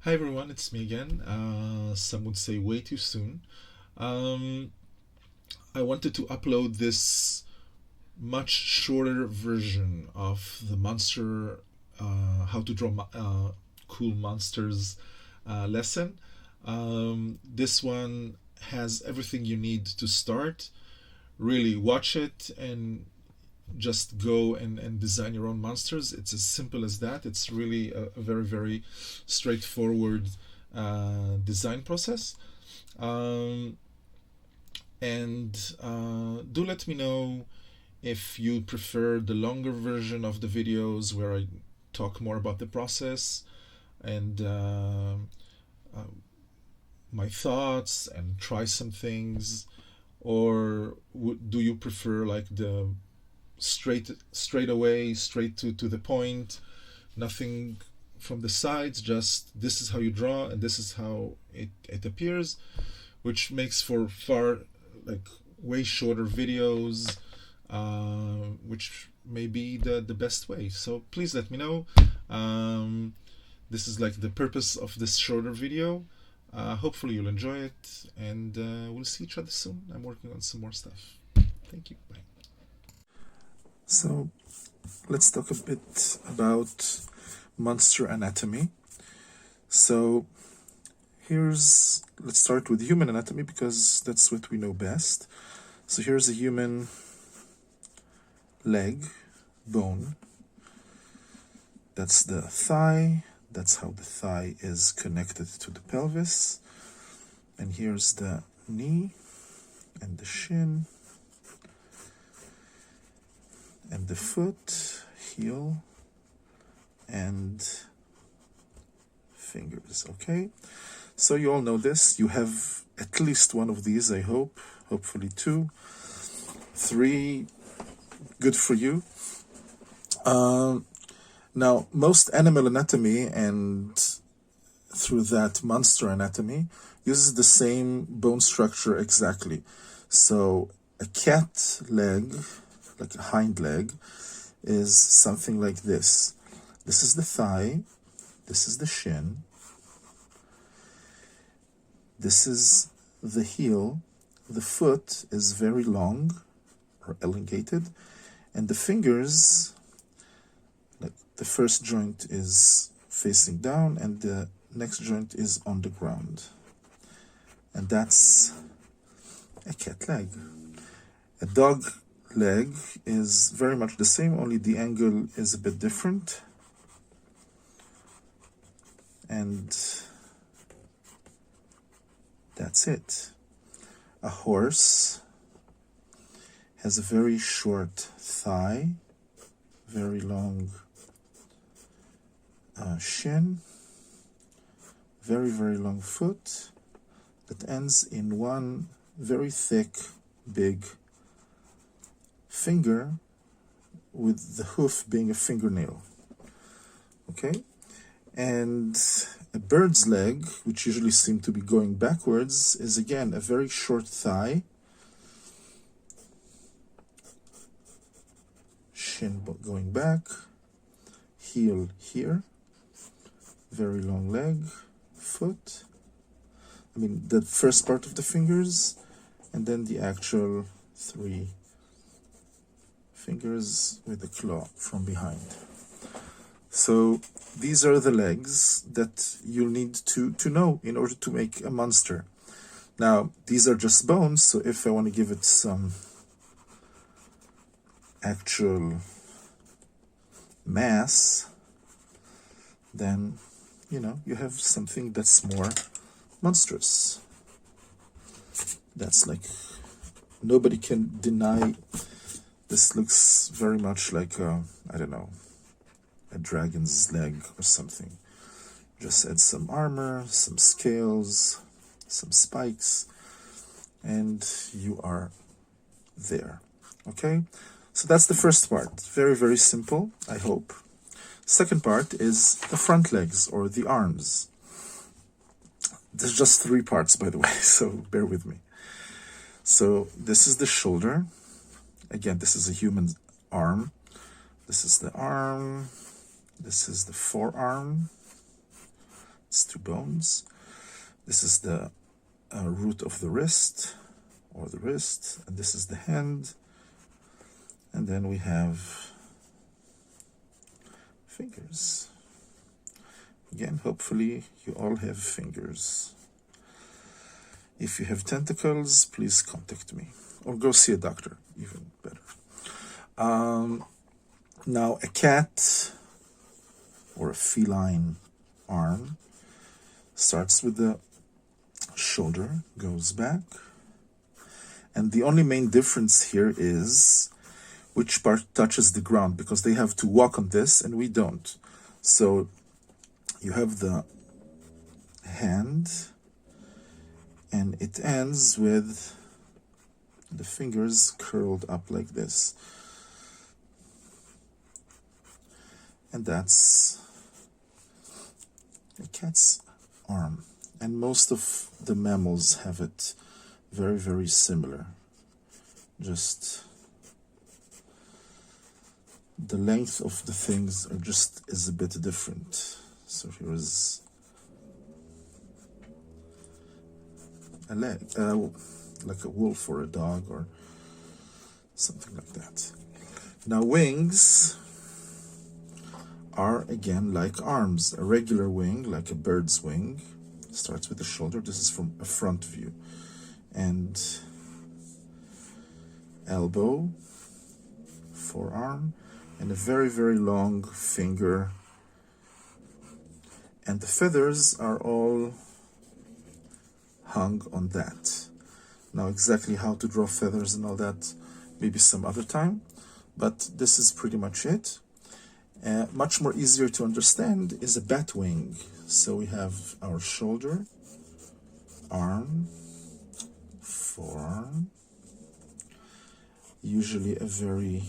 Hi everyone, it's me again. Some would say way too soon. Um, I wanted to upload this much shorter version of the monster, how to draw cool monsters lesson. This one has everything you need to start. Really watch it and just go and design your own monsters. It's as simple as that. It's really a very, very straightforward design process. Um, and do let me know if you prefer the longer version of the videos where I talk more about the process and uh, my thoughts and try some things, or do you prefer like the straight away, straight to the point, nothing from the sides, just this is how you draw and this is how it appears, which makes for far like way shorter videos, which may be the best way. So please let me know. This is like the purpose of this shorter video. Hopefully you'll enjoy it, and we'll see each other soon. I'm working on some more stuff. Thank you. Bye. So let's talk a bit about monster anatomy. So let's start with human anatomy because that's what we know best. So here's a human leg, bone. That's the thigh. That's how the thigh is connected to the pelvis. And here's the knee and the shin and the foot, heel, and fingers. Okay, so you all know this. You have at least one of these, I hope. Hopefully 2, 3. Good for you. Now, most animal anatomy and through that monster anatomy uses the same bone structure exactly. So a cat leg, like a hind leg, is something like this. This is the thigh, this is the shin, this is the heel, the foot is very long or elongated, and the fingers, like the first joint is facing down and the next joint is on the ground. And that's a cat leg. A dog leg is very much the same, only the angle is a bit different. And that's it. A horse has a very short thigh, very long shin, very, very long foot that ends in one very thick, big finger with the hoof being a fingernail. Okay? And a bird's leg, which usually seem to be going backwards, is again a very short thigh, shin going back, heel here, very long leg, foot, the first part of the fingers, and then the actual 3 fingers with the claw from behind. So these are the legs that you'll need to know in order to make a monster. Now, these are just bones, so if I want to give it some actual mass, then, you have something that's more monstrous. That's like, nobody can deny this looks very much like, I don't know, a dragon's leg or something. Just add some armor, some scales, some spikes, and you are there. Okay? So that's the first part. Very, very simple, I hope. Second part is the front legs or the arms. There's just 3 parts, by the way, so bear with me. So this is the shoulder. Again, this is a human arm. This is the arm. This is the forearm. It's 2 bones. This is the root of the wrist, or the wrist, and this is the hand. And then we have fingers. Again, hopefully you all have fingers. If you have tentacles, please contact me, or go see a doctor, even better. Now, a cat or a feline arm starts with the shoulder, goes back, and the only main difference here is which part touches the ground, because they have to walk on this and we don't. So you have the hand, and it ends with the fingers curled up like this. And that's a cat's arm. And most of the mammals have it very, very similar. Just the length of the things is a bit different. So here is a leg, like a wolf or a dog or something like that. Now, wings are again like arms. A regular wing, like a bird's wing, starts with the shoulder. This is from a front view. And elbow, forearm, and a very, very long finger. And the feathers are all hung on that. Now, exactly how to draw feathers and all that, maybe some other time, but this is pretty much it. Much more easier to understand is a bat wing. So we have our shoulder, arm, forearm, usually a very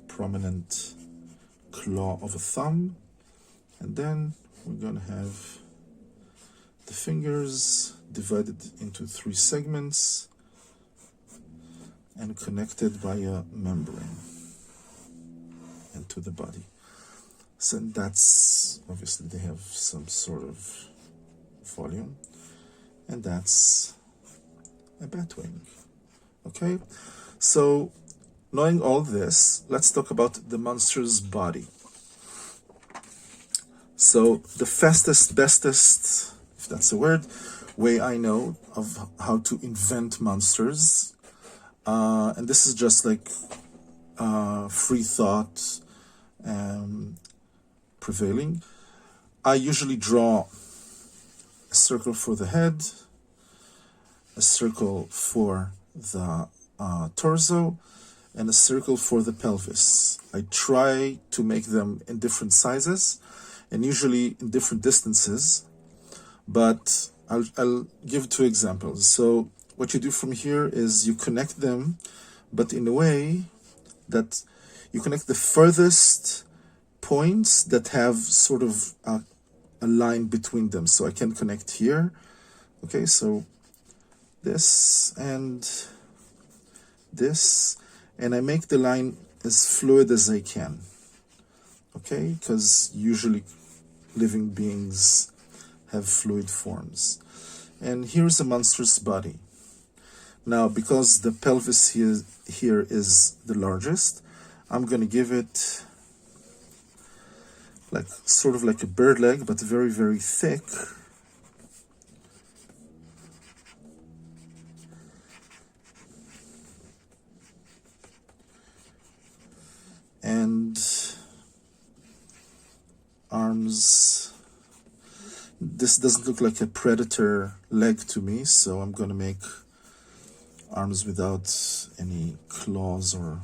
prominent claw of a thumb, and then we're going to have the fingers divided into 3 segments and connected by a membrane and to the body. So that's, obviously they have some sort of volume, and that's a bat wing. Okay, so knowing all this, let's talk about the monster's body. So the fastest, bestest, if that's a word, way I know of how to invent monsters, and this is just like free thought prevailing. I usually draw a circle for the head, a circle for the torso, and a circle for the pelvis. I try to make them in different sizes and usually in different distances, but I'll give 2 examples. So what you do from here is you connect them, but in a way that you connect the furthest points that have sort of a line between them. So I can connect here. Okay, so this and this, and I make the line as fluid as I can. Okay, because usually living beings have fluid forms. And here's a monstrous body. Now, because the pelvis here is the largest, I'm going to give it like sort of like a bird leg, but very, very thick. And arms. This doesn't look like a predator leg to me, so I'm going to make arms without any claws or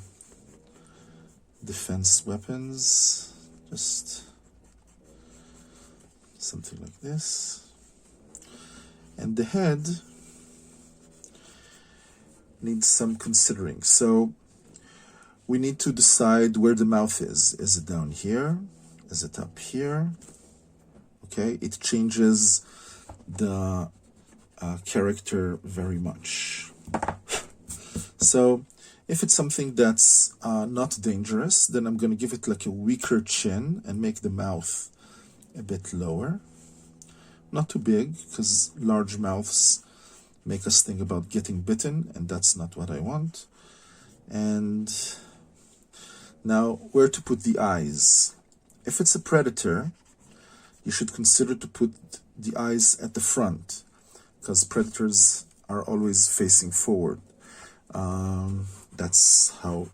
defense weapons. Just something like this. And the head needs some considering. So we need to decide where the mouth is. Is it down here? Is it up here? Okay, it changes the character very much. So if it's something that's not dangerous, then I'm going to give it like a weaker chin and make the mouth a bit lower. not too big, because large mouths make us think about getting bitten, and that's not what I want. And now, where to put the eyes? If it's a predator, you should consider to put the eyes at the front, because predators are always facing forward. That's how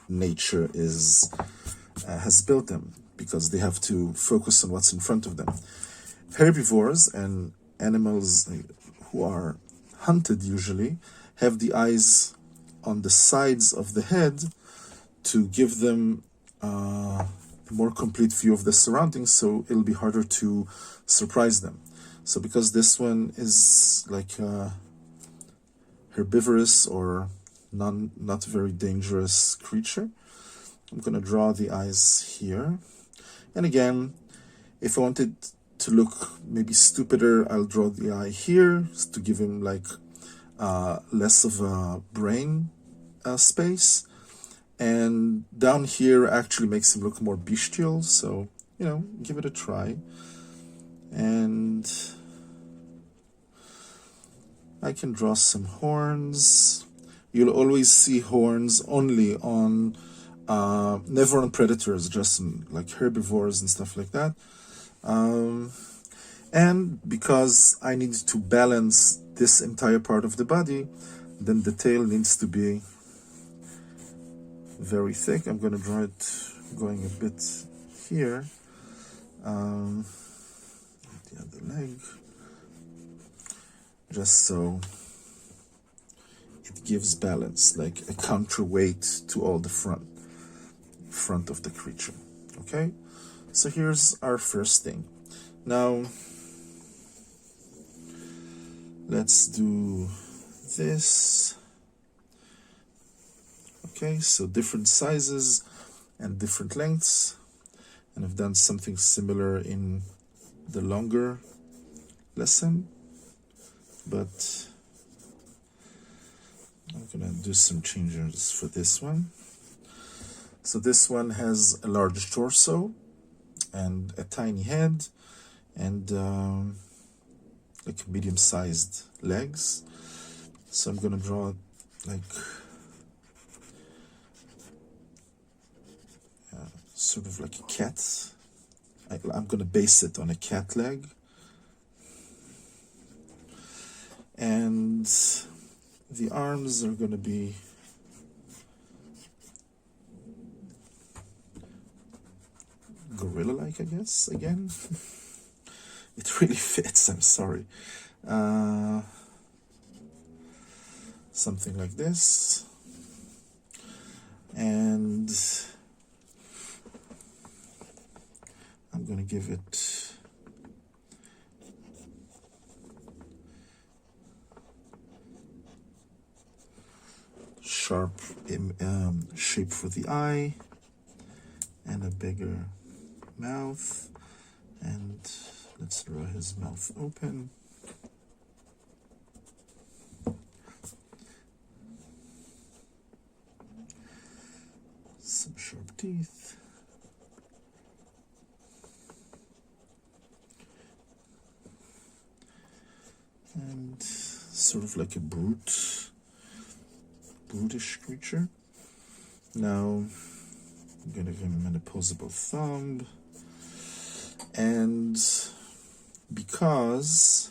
nature has built them, because they have to focus on what's in front of them. Herbivores and animals who are hunted usually have the eyes on the sides of the head to give them a more complete view of the surroundings, so it'll be harder to surprise them. So because this one is like a herbivorous or not very dangerous creature, I'm going to draw the eyes here. And again, if I wanted to look maybe stupider, I'll draw the eye here to give him like less of a brain space. And down here actually makes him look more bestial, so, you know, give it a try. And I can draw some horns. You'll always see horns only on, never on predators, just on like herbivores and stuff like that. And because I need to balance this entire part of the body, then the tail needs to be very thick. I'm going to draw it going a bit here. The other leg, just so it gives balance, like a counterweight to all the front of the creature. Okay, so here's our first thing. Now let's do this. Okay, so different sizes and different lengths, and I've done something similar in the longer lesson, but I'm gonna do some changes for this one. So this one has a large torso and a tiny head and like medium-sized legs. So I'm gonna draw like sort of like a cat. I'm gonna base it on a cat leg. And the arms are gonna be gorilla-like, I guess, again. It really fits, I'm sorry. Something like this. And I'm going to give it sharp shape for the eye and a bigger mouth. And let's draw his mouth open. Some sharp teeth. And sort of like a brutish creature. Now I'm going to give him an opposable thumb. And because,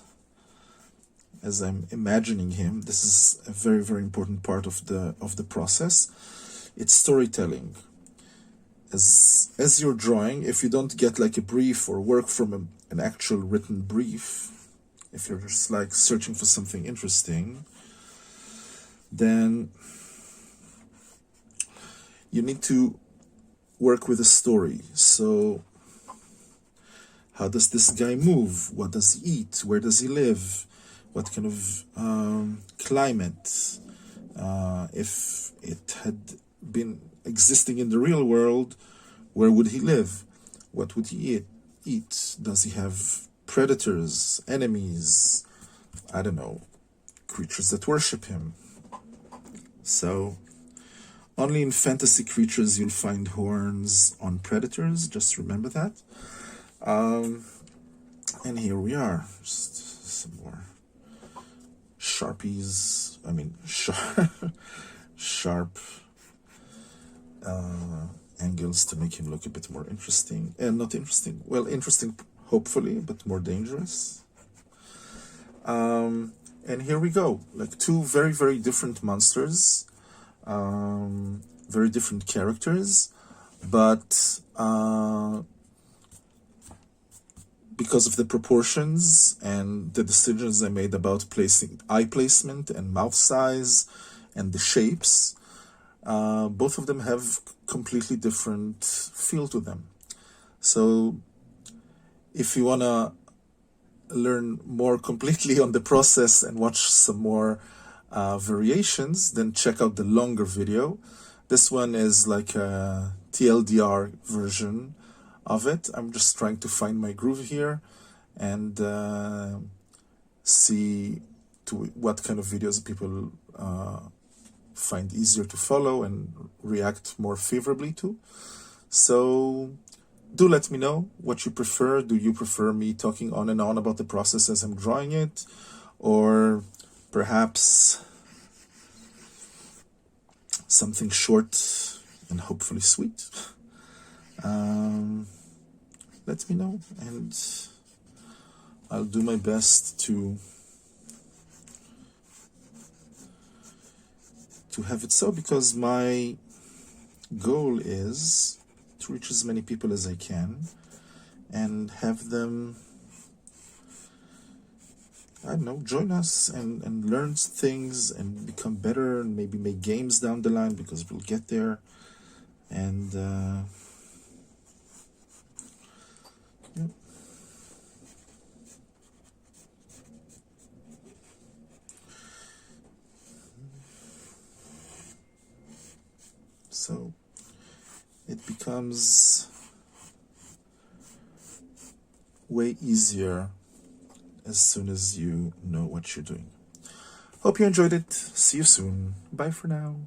as I'm imagining him, this is a very, very important part of the process. It's storytelling. As you're drawing, if you don't get like a brief or work from an actual written brief, if you're just like searching for something interesting, then you need to work with a story. So how does this guy move? What does he eat? Where does he live? What kind of climate? If it had been existing in the real world, where would he live? What would he eat? Does he have predators, enemies? I don't know, creatures that worship him. So only in fantasy creatures you'll find horns on predators. Just remember that. And here we are, just some more sharpies, I mean sharp angles to make him look a bit more interesting. And not interesting, well, interesting hopefully, but more dangerous. And here we go, like two very, very different monsters, very different characters, but because of the proportions and the decisions I made about placing eye placement and mouth size and the shapes, both of them have completely different feel to them. So if you want to learn more completely on the process and watch some more variations, then check out the longer video. This one is like a TLDR version of it. I'm just trying to find my groove here and see to what kind of videos people find easier to follow and react more favorably to. So do let me know what you prefer. Do you prefer me talking on and on about the process as I'm drawing it? Or perhaps something short and hopefully sweet? Let me know, and I'll do my best to have it so, because my goal is to reach as many people as I can and have them, I don't know, join us and learn things and become better and maybe make games down the line, because we'll get there. And yeah. So it becomes way easier as soon as you know what you're doing. Hope you enjoyed it. See you soon. Bye for now.